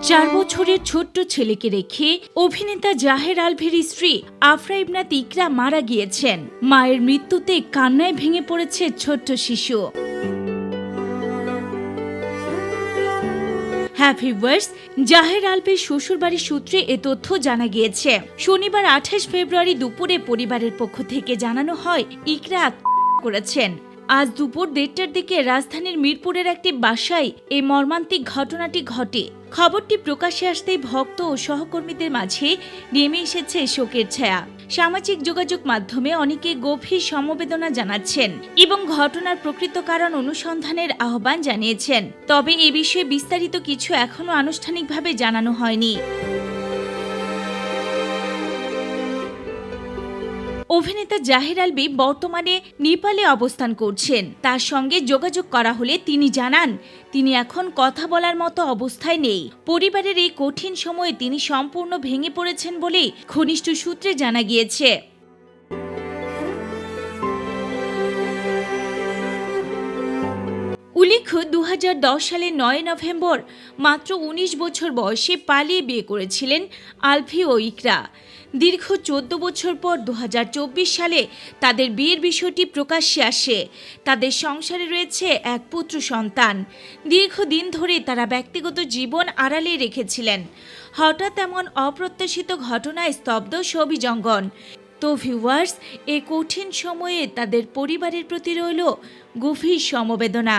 4 বছরের ছোট্ট ছেলেকে রেখে অভিনেতা জাহের আলভীর স্ত্রী আফরা ইবনাত ইকরা মারা গিয়েছেন। মায়ের মৃত্যুতে কান্নায় ভেঙে পড়েছে ছোট্ট শিশু। হ্যাপি বার্থ জাহের আলভীর শ্বশুরবাড়ির সূত্রে এ তথ্য জানা গিয়েছে। শনিবার 28 ফেব্রুয়ারি দুপুরে পরিবারের পক্ষ থেকে জানানো হয় ইকরা করেছেন। আজ দুপুর 1:30টার দিকে রাজধানীর মিরপুরের একটি বাসায় এই মর্মান্তিক ঘটনাটি ঘটে। খবরটি প্রকাশ্যে আসতেই ভক্ত ও সহকর্মীদের মাঝে নেমে এসেছে শোকের ছায়া। সামাজিক যোগাযোগ মাধ্যমে অনেকে গভীর সমবেদনা জানাচ্ছেন এবং ঘটনার প্রকৃত কারণ অনুসন্ধানের আহ্বান জানিয়েছেন। তবে এ বিষয়ে বিস্তারিত কিছু এখনো আনুষ্ঠানিকভাবে জানানো হয়নি। অভিনেতা জাহের আলভী বর্তমানে নেপালে অবস্থান করছেন। তার সঙ্গে যোগাযোগ করা হলে তিনি জানান তিনি এখন কথা বলার মতো অবস্থায় নেই। পরিবারের এই কঠিন সময়ে তিনি সম্পূর্ণ ভেঙে পড়েছেন বলে ঘনিষ্ঠ সূত্রে জানা গিয়েছে। উল্লেখ্য 2010 সালের 9 নভেম্বর মাত্র 19 বছর বয়সে পালিয়ে বিয়ে করেছিলেন আলভী ও ইকরা। দীর্ঘ 14 বছর পর 2024 সালে তাদের বিয়ের বিষয়টি প্রকাশ্যে আসে। তাদের সংসারে রয়েছে এক পুত্র সন্তান। দীর্ঘদিন ধরে তারা ব্যক্তিগত জীবন আড়ালে রেখেছিলেন। হঠাৎ এমন অপ্রত্যাশিত ঘটনায় স্তব্ধ ছবি জঙ্গন। তো ভিউয়ার্স, এই কঠিন সময়ে তাদের পরিবারের প্রতি রইল গভীর সমবেদনা।